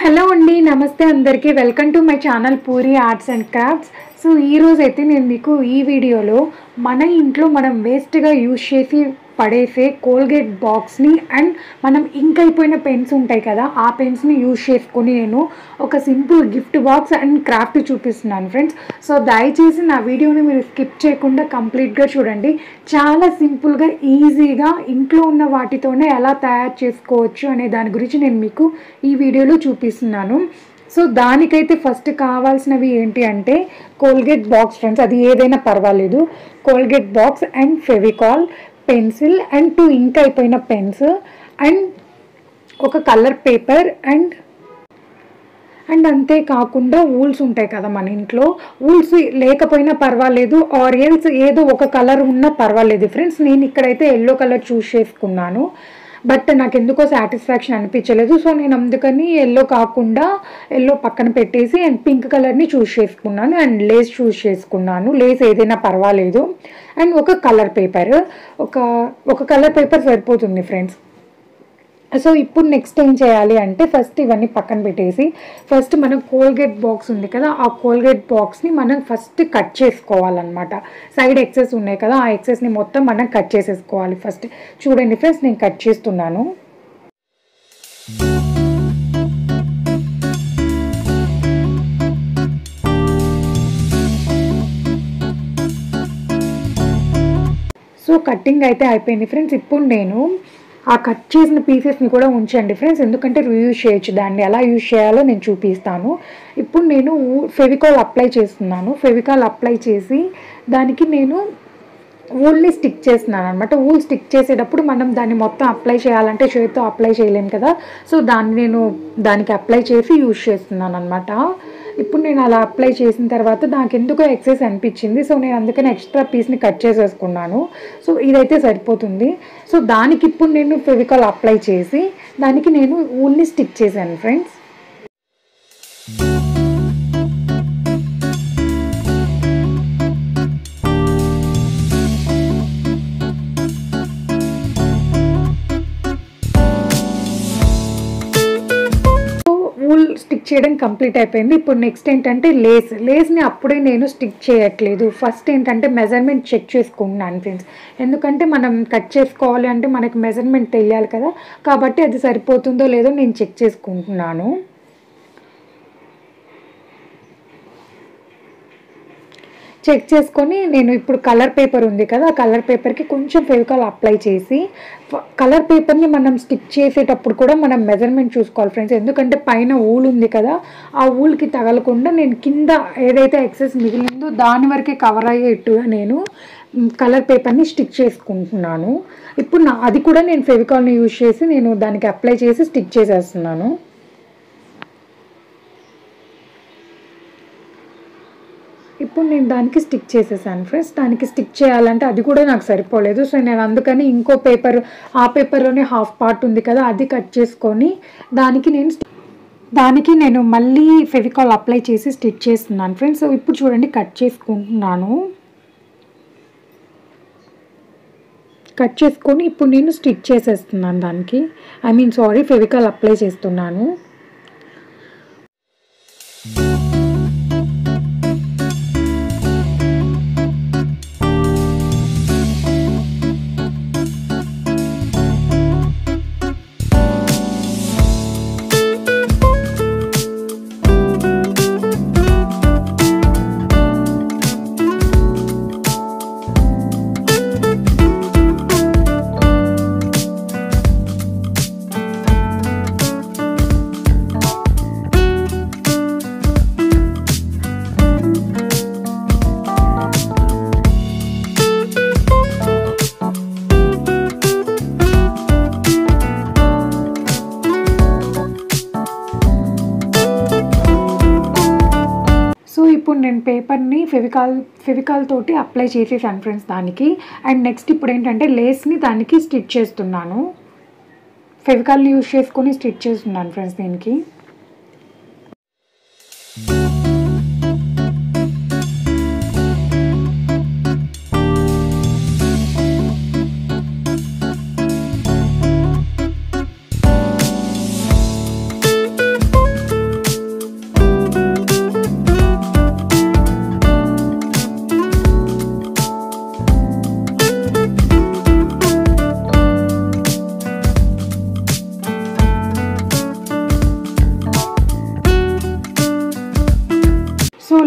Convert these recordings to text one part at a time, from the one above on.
Hello అండి, నమస్తే అందరికీ. Welcome to my channel puri arts and crafts. So ఈరోజు అయితే నేను మీకు ఈ వీడియోలో మన ఇంట్లో మనం వేస్ట్గా యూజ్ చేసి పడేసే కోల్గేట్ బాక్స్ని అండ్ మనం ఇంక్ అయిపోయిన పెన్స్ ఉంటాయి కదా, ఆ పెన్స్ని యూజ్ చేసుకొని నేను ఒక simple gift box and craft చూపిస్తున్నాను ఫ్రెండ్స్. సో దయచేసి నా వీడియోని మీరు స్కిప్ చేయకుండా కంప్లీట్గా చూడండి. చాలా సింపుల్గా ఈజీగా ఇంట్లో ఉన్న వాటితోనే ఎలా తయారు చేసుకోవచ్చు అనే దాని గురించి నేను మీకు ఈ వీడియోలో చూపిస్తున్నాను. సో దానికైతే ఫస్ట్ కావాల్సినవి ఏంటి అంటే కోల్గేట్ బాక్స్ ఫ్రెండ్స్, అది ఏదైనా పర్వాలేదు. Colgate box and Fevicol, pencil and 2 ఇంక్ అయిపోయిన పెన్స్ అండ్ ఒక కలర్ పేపర్ అండ్ అంతేకాకుండా వూల్స్ ఉంటాయి కదా మన ఇంట్లో. వూల్స్ లేకపోయినా పర్వాలేదు, ఆరెల్స్ ఏదో ఒక కలర్ ఉన్నా పర్వాలేదు ఫ్రెండ్స్. నేను ఇక్కడైతే ఎల్లో కలర్ చూస్ చేసుకున్నాను, బట్ నాకు ఎందుకో సాటిస్ఫాక్షన్ అనిపించలేదు. సో నేను అందుకని ఎల్లో కాకుండా ఎల్లో పక్కన పెట్టేసి అండ్ పింక్ కలర్ని చూస్ చేసుకున్నాను అండ్ లేస్ చూస్ చేసుకున్నాను. లేస్ ఏదైనా పర్వాలేదు. అండ్ ఒక కలర్ పేపర్, ఒక కలర్ పేపర్ సరిపోతుంది ఫ్రెండ్స్. సో ఇప్పుడు నెక్స్ట్ ఏం చేయాలి అంటే ఫస్ట్ ఇవన్నీ పక్కన పెట్టేసి ఫస్ట్ మనం కోల్గేట్ బాక్స్ ఉంది కదా, ఆ కోల్గేట్ బాక్స్ని మనం ఫస్ట్ కట్ చేసుకోవాలన్నమాట. సైడ్ ఎక్సెస్ ఉన్నాయి కదా, ఆ ఎక్సెస్ని మొత్తం మనం కట్ చేసేసుకోవాలి. ఫస్ట్ చూడండి ఫ్రెండ్స్, నేను కట్ చేస్తున్నాను. సో కట్టింగ్ అయితే అయిపోయింది ఫ్రెండ్స్. ఇప్పుడు నేను ఆ కట్ చేసిన పీసెస్ని కూడా ఉంచండి ఫ్రెండ్స్, ఎందుకంటే రీయూజ్ చేయొచ్చు. దాన్ని ఎలా యూజ్ చేయాలో నేను చూపిస్తాను. ఇప్పుడు నేను ఫెవికాల్ అప్లై చేస్తున్నాను. ఫెవికాల్ అప్లై చేసి దానికి నేను వూల్ని స్టిక్ చేస్తున్నాను అనమాట. వూల్ స్టిక్ చేసేటప్పుడు మనం దాన్ని మొత్తం అప్లై చేయాలంటే చేతితో అప్లై చేయలేము కదా, సో నేను దానికి అప్లై చేసి యూజ్ చేస్తున్నాను అనమాట. ఇప్పుడు నేను అలా అప్లై చేసిన తర్వాత నాకు ఎందుకో ఎక్సెస్ అనిపించింది, సో నేను అందుకని ఎక్స్ట్రా పీస్ని కట్ చేసేసుకున్నాను. సో ఇదైతే సరిపోతుంది. సో దానికి ఇప్పుడు నేను ఫెవికాల్ అప్లై చేసి దానికి నేను వూల్ని స్టిక్ చేశాను ఫ్రెండ్స్. స్టిక్ చేయడం కంప్లీట్ అయిపోయింది. ఇప్పుడు నెక్స్ట్ ఏంటంటే లేస్ని అప్పుడే నేను స్టిక్ చేయట్లేదు. ఫస్ట్ ఏంటంటే మెజర్మెంట్ చెక్ చేసుకుంటున్నాను ఫ్రెండ్స్, ఎందుకంటే మనం కట్ చేసుకోవాలి అంటే మనకి మెజర్మెంట్ తెలియాలి కదా, కాబట్టి అది సరిపోతుందో లేదో నేను చెక్ చేసుకుంటున్నాను. చెక్ చేసుకొని నేను ఇప్పుడు కలర్ పేపర్ ఉంది కదా, ఆ కలర్ పేపర్కి కొంచెం ఫెవికాల్ అప్లై చేసి కలర్ పేపర్ని మనం స్టిక్ చేసేటప్పుడు కూడా మనం మెజర్మెంట్ చూసుకోవాలి ఫ్రెండ్స్, ఎందుకంటే పైన ఊల్ ఉంది కదా, ఆ ఊల్కి తగలకుండా నేను కింద ఏదైతే ఎక్సెస్ మిగిలిందో దాని వరకే కవర్ అయ్యేట్టుగా నేను కలర్ పేపర్ని స్టిక్ చేసుకుంటున్నాను. ఇప్పుడు అది కూడా నేను ఫెవికాల్ని యూజ్ చేసి నేను దానికి అప్లై చేసి స్టిక్ చేసేస్తున్నాను. ఇప్పుడు నేను దానికి స్టిక్ చేసేసాను ఫ్రెండ్స్. దానికి స్టిక్ చేయాలంటే అది కూడా నాకు సరిపోలేదు, సో నేను అందుకని ఇంకో పేపర్, ఆ పేపర్లోనే హాఫ్ పార్ట్ ఉంది కదా, అది కట్ చేసుకొని దానికి నేను మళ్ళీ ఫెవికాల్ అప్లై చేసి స్టిచ్ చేస్తున్నాను ఫ్రెండ్స్. సో ఇప్పుడు చూడండి కట్ చేసుకుంటున్నాను. కట్ చేసుకొని ఇప్పుడు నేను స్టిచ్ చేసేస్తున్నాను దానికి, ఫెవికాల్ అప్లై చేస్తున్నాను. ఇప్పుడు నేను పేపర్ని ఫెవికాల్ తోటి అప్లై చేసేసాను ఫ్రెండ్స్ దానికి. అండ్ నెక్స్ట్ ఇప్పుడు ఏంటంటే లేస్ని దానికి స్టిచ్ చేస్తున్నాను. ఫెవికాల్ని యూజ్ చేసుకొని స్టిచ్ చేస్తున్నాను ఫ్రెండ్స్ దీనికి.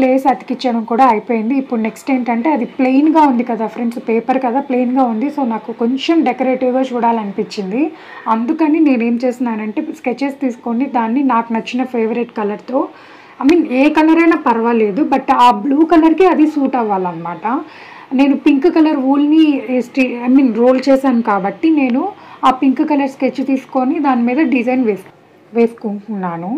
లేస్ అతికించడం కూడా అయిపోయింది. ఇప్పుడు నెక్స్ట్ ఏంటంటే అది ప్లెయిన్గా ఉంది కదా ఫ్రెండ్స్, పేపర్ కదా ప్లెయిన్గా ఉంది. సో నాకు కొంచెం డెకరేటివ్గా చూడాలనిపించింది. అందుకని నేనేం చేస్తున్నానంటే స్కెచెస్ తీసుకొని దాన్ని నాకు నచ్చిన ఫేవరెట్ కలర్తో, ఐ మీన్ ఏ కలర్ అయినా పర్వాలేదు, బట్ ఆ బ్లూ కలర్కి అది సూట్ అవ్వాలన్నమాట. నేను పింక్ కలర్ వూల్ని రోల్ చేశాను కాబట్టి నేను ఆ పింక్ కలర్ స్కెచ్ తీసుకొని దాని మీద డిజైన్ వేసుకుంటున్నాను.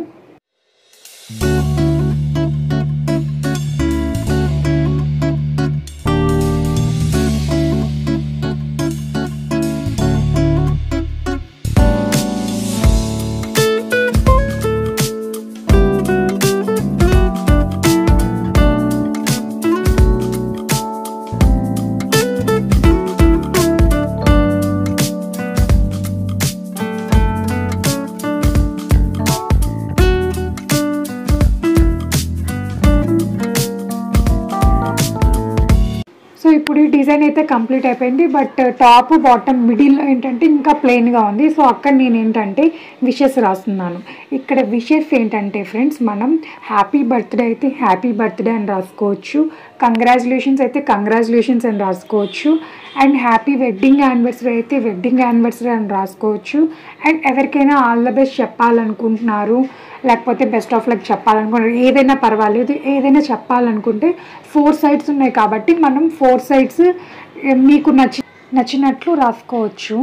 సో ఇప్పుడు ఈ డిజైన్ అయితే కంప్లీట్ అయిపోయింది. బట్ టాప్ బాటమ్ మిడిల్లో ఏంటంటే ఇంకా ప్లెయిన్గా ఉంది. సో అక్కడ నేను ఏంటంటే విషెస్ రాస్తున్నాను. ఇక్కడ విషెస్ ఏంటంటే ఫ్రెండ్స్, మనం హ్యాపీ బర్త్డే అయితే హ్యాపీ బర్త్డే అని రాసుకోవచ్చు, కంగ్రాచులేషన్స్ అయితే కంగ్రాచులేషన్స్ అని రాసుకోవచ్చు, అండ్ హ్యాపీ వెడ్డింగ్ యానివర్సరీ అయితే వెడ్డింగ్ యానివర్సరీ అని రాసుకోవచ్చు. అండ్ ఎవరికైనా ఆల్ ద బెస్ట్ చెప్పాలనుకుంటున్నారు, లేకపోతే బెస్ట్ ఆఫ్ లక్ చెప్పాలనుకుంటున్నారు, ఏదైనా పర్వాలేదు, ఏదైనా చెప్పాలనుకుంటే 4 సైడ్స్ ఉన్నాయి కాబట్టి మనం 4 సైడ్స్ మీకు నచ్చినట్లు రాసుకోవచ్చు.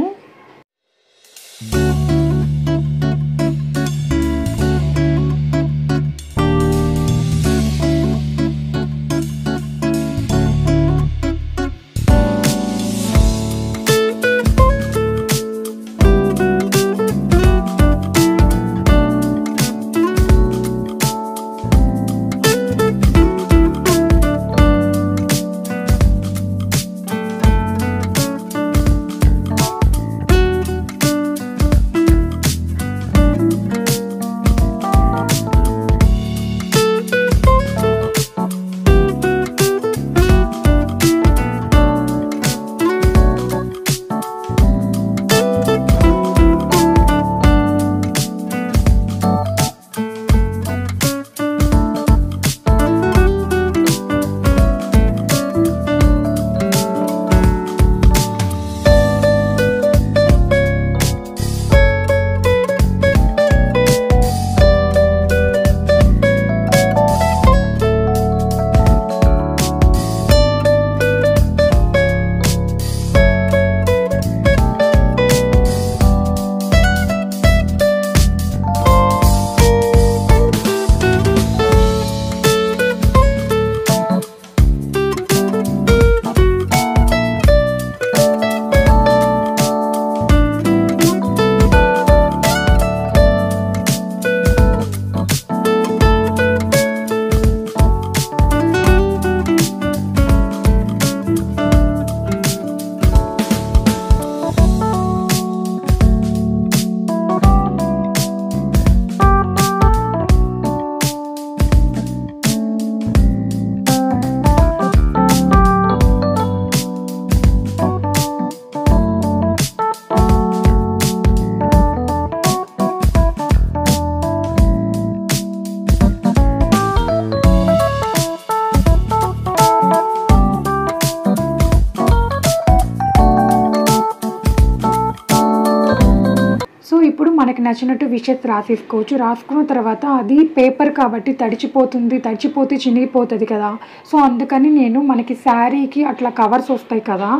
ఇప్పుడు మనకి నచ్చినట్టు విషెస్ రాసేసుకోవచ్చు. రాసుకున్న తర్వాత అది పేపర్ కాబట్టి తడిచిపోతే చినిగిపోతుంది కదా. సో అందుకని నేను మనకి శారీకి అట్లా కవర్స్ వస్తాయి కదా,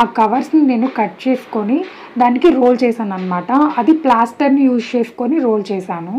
ఆ కవర్స్ని నేను కట్ చేసుకొని దానికి రోల్ చేశాను అనమాట. అది ప్లాస్టర్ని యూజ్ చేసుకొని రోల్ చేశాను.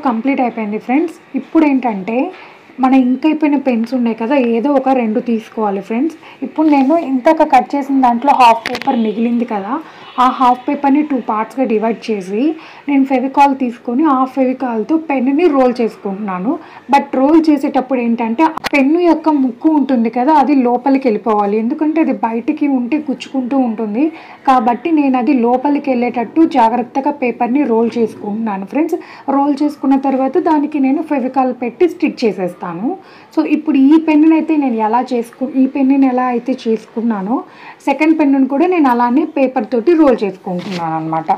కంప్లీట్ అయిపోయింది ఫ్రెండ్స్. ఇప్పుడు ఏంటంటే మన ఇంక్ అయిపోయిన పెన్స్ ఉన్నాయి కదా, ఏదో ఒక 2 తీసుకోవాలి ఫ్రెండ్స్. ఇప్పుడు నేను ఇంతక కట్ చేసిన దాంట్లో హాఫ్ పేపర్ మిగిలింది కదా, ఆ హాఫ్ పేపర్ని 2 పార్ట్స్గా డివైడ్ చేసి నేను ఫెవికాల్ తీసుకొని ఆ ఫెవికాల్తో పెన్నుని రోల్ చేసుకుంటున్నాను. బట్ రోల్ చేసేటప్పుడు ఏంటంటే పెన్ను యొక్క ముక్కు ఉంటుంది కదా, అది లోపలికి వెళ్ళిపోవాలి. ఎందుకంటే అది బయటికి ఉంటే గుచ్చుకుంటూ ఉంటుంది. కాబట్టి నేను అది లోపలికి వెళ్ళేటట్టు జాగ్రత్తగా పేపర్ని రోల్ చేసుకుంటున్నాను ఫ్రెండ్స్. రోల్ చేసుకున్న తర్వాత దానికి నేను ఫెవికాల్ పెట్టి స్టిచ్ చేసేస్తాను. సో ఇప్పుడు ఈ పెన్నుని అయితే నేను ఈ పెన్నుని ఎలా అయితే చేసుకున్నానో సెకండ్ పెన్నుని కూడా నేను అలానే పేపర్ తోటి రోల్ చేసుకుంటున్నాను అనమాట.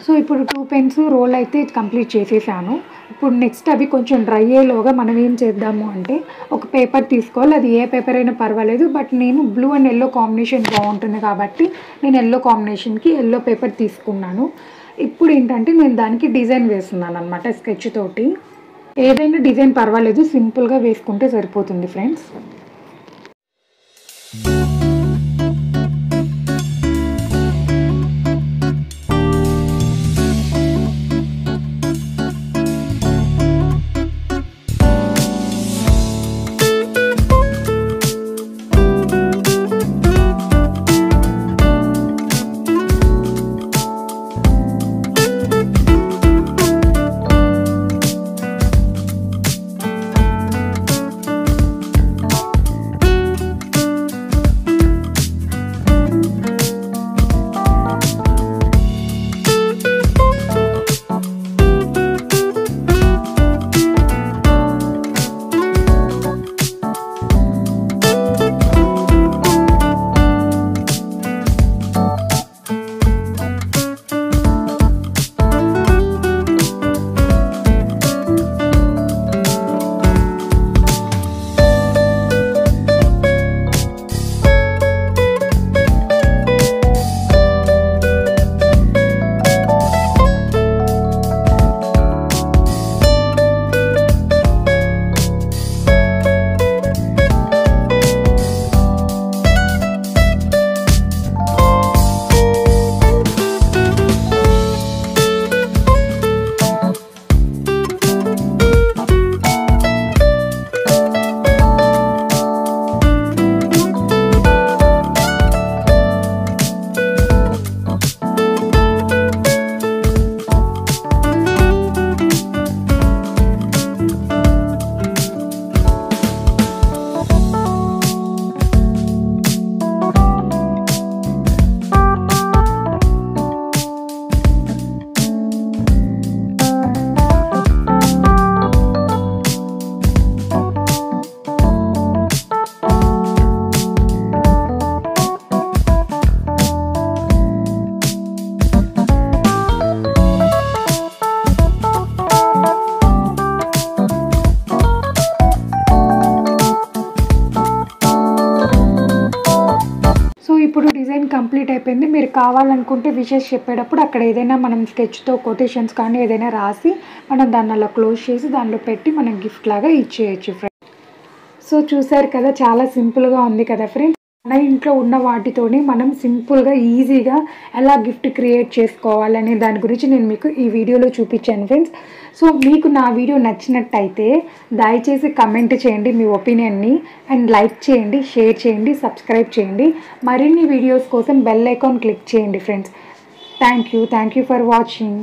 సో ఇప్పుడు 2 పెన్స్ రోల్ అయితే కంప్లీట్ చేసేసాను. ఇప్పుడు నెక్స్ట్ అవి కొంచెం డ్రై అయ్యేలోగా మనం ఏం చేద్దాము అంటే ఒక పేపర్ తీసుకోవాలి. అది ఏ పేపర్ అయినా పర్వాలేదు, బట్ నేను బ్లూ అండ్ ఎల్లో కాంబినేషన్ బాగుంటుంది కాబట్టి నేను ఎల్లో కాంబినేషన్కి ఎల్లో పేపర్ తీసుకున్నాను. ఇప్పుడు ఏంటంటే నేను దానికి డిజైన్ వేస్తున్నాను అనమాట స్కెచ్ తోటి. ఏదైనా డిజైన్ పర్వాలేదు, సింపుల్గా వేసుకుంటే సరిపోతుంది ఫ్రెండ్స్. ఇప్పుడు డిజైన్ కంప్లీట్ అయిపోయింది. మీరు కావాలనుకుంటే విషెస్ చెప్పేటప్పుడు అక్కడ ఏదైనా మనం స్కెచ్తో కొటేషన్స్ కానీ ఏదైనా రాసి మనం దాన్ని అలా క్లోజ్ చేసి దానిలో పెట్టి మనం గిఫ్ట్ లాగా ఇచ్చేయచ్చు ఫ్రెండ్స్. సో చూసారు కదా, చాలా సింపుల్గా ఉంది కదా ఫ్రెండ్స్. మన ఇంట్లో ఉన్న వాటితోని మనం సింపుల్గా ఈజీగా ఎలా గిఫ్ట్ క్రియేట్ చేసుకోవాలనే దాని గురించి నేను మీకు ఈ వీడియోలో చూపించాను ఫ్రెండ్స్. సో మీకు నా వీడియో నచ్చినట్టయితే దయచేసి కమెంట్ చేయండి మీ ఒపీనియన్ని, అండ్ లైక్ చేయండి, షేర్ చేయండి, సబ్స్క్రైబ్ చేయండి. మరిన్ని వీడియోస్ కోసం బెల్ ఐకాన్ క్లిక్ చేయండి friends. Thank you for watching.